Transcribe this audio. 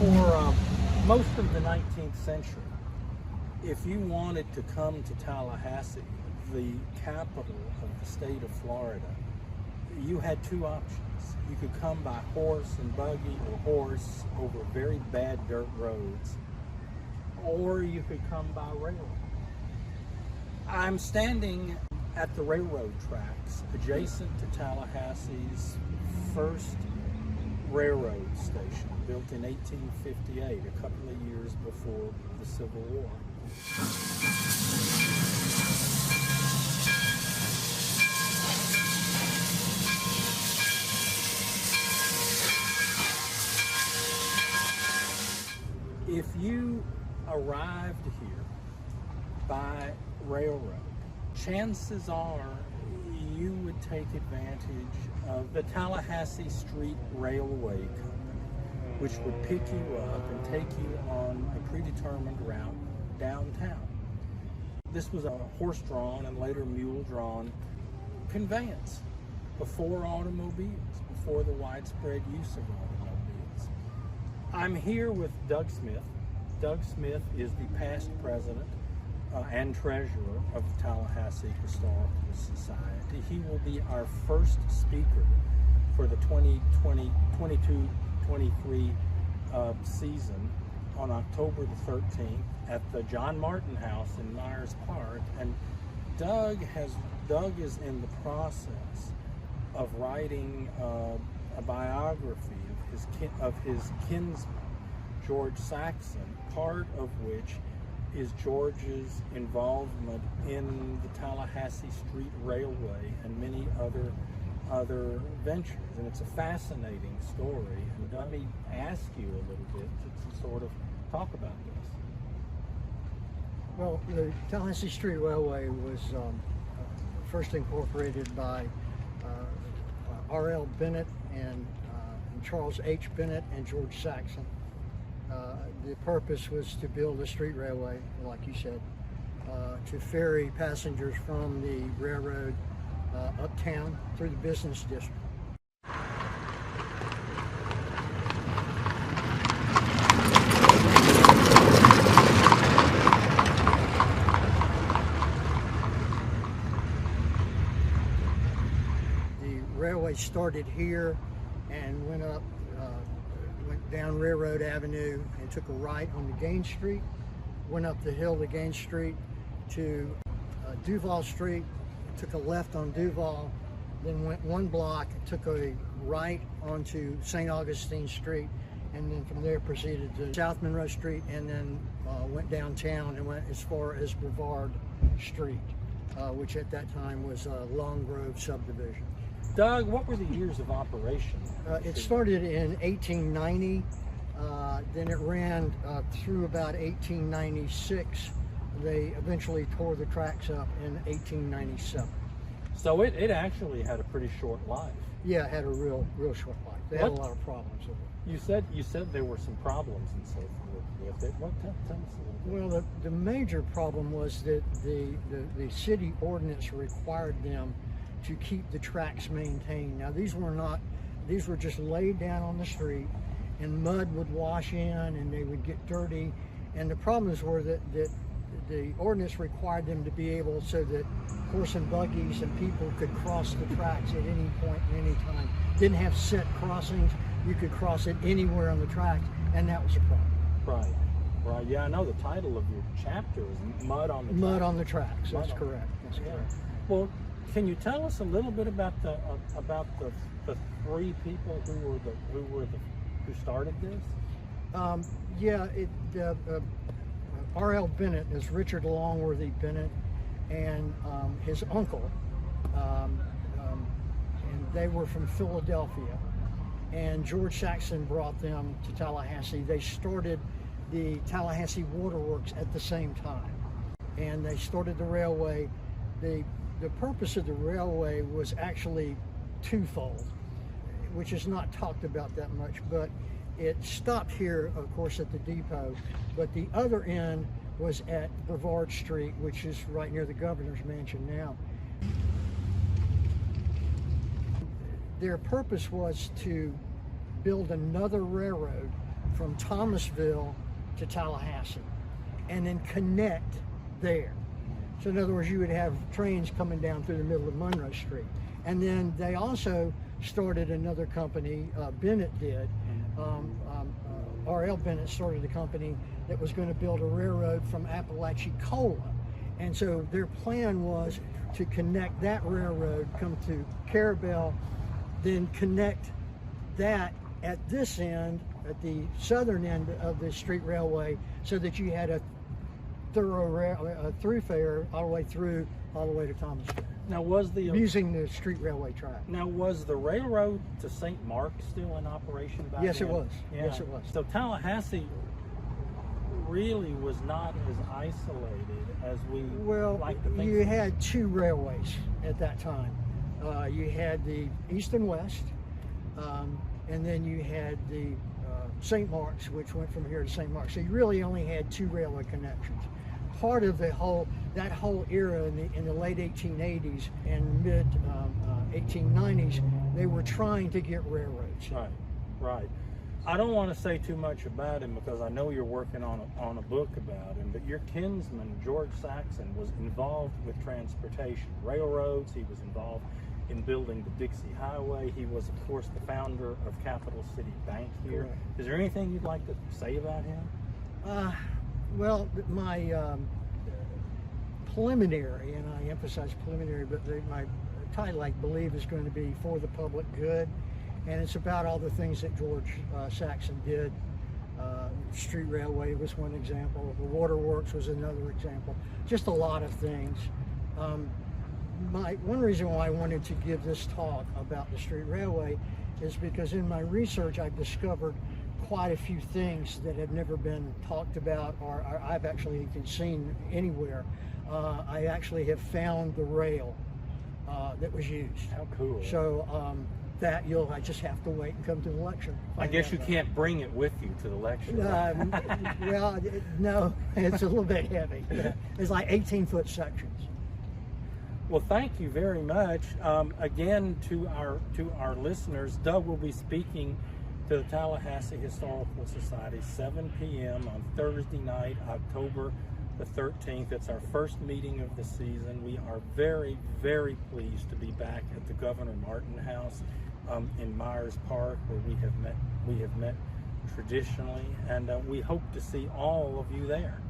For most of the 19th century, if you wanted to come to Tallahassee, the capital of the state of Florida, you had two options. You could come by horse and buggy or horse over very bad dirt roads, or you could come by railroad. I'm standing at the railroad tracks adjacent to Tallahassee's first railroad station, built in 1858, a couple of years before the Civil War. If you arrived here by railroad, chances are you would take advantage of the Tallahassee Street Railway Company, which would pick you up and take you on a predetermined route downtown. This was a horse-drawn and later mule-drawn conveyance before automobiles, before the widespread use of automobiles. I'm here with Doug Smith. Doug Smith is the past president and treasurer of the Tallahassee Historical Society. He will be our first speaker for the 2022-23 season on October the 13th at the John Martin House in Myers Park. And Doug is in the process of writing a biography of his kinsman, George Saxon, part of which is George's involvement in the Tallahassee Street Railway and many other ventures. And it's a fascinating story. And let me ask you a little bit to sort of talk about this. Well, the Tallahassee Street Railway was first incorporated by R.L. Bennett and Charles H. Bennett and George Saxon. The purpose was to build a street railway, like you said, to ferry passengers from the railroad uptown through the business district. The railway started here and went up, went down Railroad Avenue and took a right on the Gaines Street, went up the hill to Gaines Street to Duval Street, took a left on Duval, then went one block, took a right onto St. Augustine Street, and then from there proceeded to South Monroe Street, and then went downtown and went as far as Brevard Street, which at that time was a Long Grove subdivision. Doug, what were the years of operation? It started in 1890, then it ran through about 1896. They eventually tore the tracks up in 1897. So it actually had a pretty short life. Yeah, it had a real short life. They had a lot of problems with it. You said there were some problems and so forth with it. What tell us a little bit? Well, the major problem was that the city ordinance required them to keep the tracks maintained. Now these were just laid down on the street, and mud would wash in and they would get dirty. And the problems were that the ordinance required them to be able so that horse and buggies and people could cross the tracks at any point, any time. Didn't have set crossings. You could cross it anywhere on the tracks, and that was a problem. Right. Yeah, I know the title of your chapter is Mud on the Tracks. Mud on the Tracks. That's correct. That's correct. Well, can you tell us a little bit about the three people who started this? R.L. Bennett is Richard Longworthy Bennett, and his uncle, and they were from Philadelphia. And George Saxon brought them to Tallahassee. They started the Tallahassee Waterworks at the same time, and they started the railway. The purpose of the railway was actually twofold, which is not talked about that much, but it stopped here, of course, at the depot, but the other end was at Brevard Street, which is right near the governor's mansion now. Their purpose was to build another railroad from Thomasville to Tallahassee and then connect there. So in other words, you would have trains coming down through the middle of Monroe Street. And then they also started another company, Bennett did. R.L. Bennett started a company that was going to build a railroad from Apalachicola. And so their plan was to connect that railroad, come to Carabel, then connect that at this end, at the southern end of the street railway, so that you had a thoroughfare all the way to Thomasville. Now using the street railway track. Now was the railroad to St. Mark still in operation back Yes, then? it was. Yeah. Yes, it was. So Tallahassee really was not as isolated as we like to think. You had two railways at that time. You had the East and West, and then you had the St. Mark's, which went from here to St. Mark's. So you really only had two railway connections. Part of that whole era in the late 1880s and mid 1890s, they were trying to get railroads. Right. I don't want to say too much about him because I know you're working on a book about him, but your kinsman, George Saxon, was involved with transportation, railroads. He was involved in building the Dixie Highway. He was, of course, the founder of Capital City Bank here. Correct. Is there anything you'd like to say about him? Well, my preliminary, and I emphasize preliminary, but my title, I believe, is going to be For the Public Good, and it's about all the things that George Saxon did. Street railway was one example. The waterworks was another example. Just a lot of things. One reason why I wanted to give this talk about the street railway is because in my research I've discovered quite a few things that have never been talked about or I've actually even seen anywhere. I actually have found the rail that was used. How cool. So I just have to wait and come to the lecture. I guess you can't bring it with you to the lecture. Well, no, it's a little bit heavy. It's like 18-foot sections. Well, thank you very much. Again, to our listeners, Doug will be speaking to the Tallahassee Historical Society 7 p.m. on Thursday night, October the 13th. It's our first meeting of the season. We are very, very pleased to be back at the Governor Martin House in Myers Park, where we have met traditionally, and we hope to see all of you there.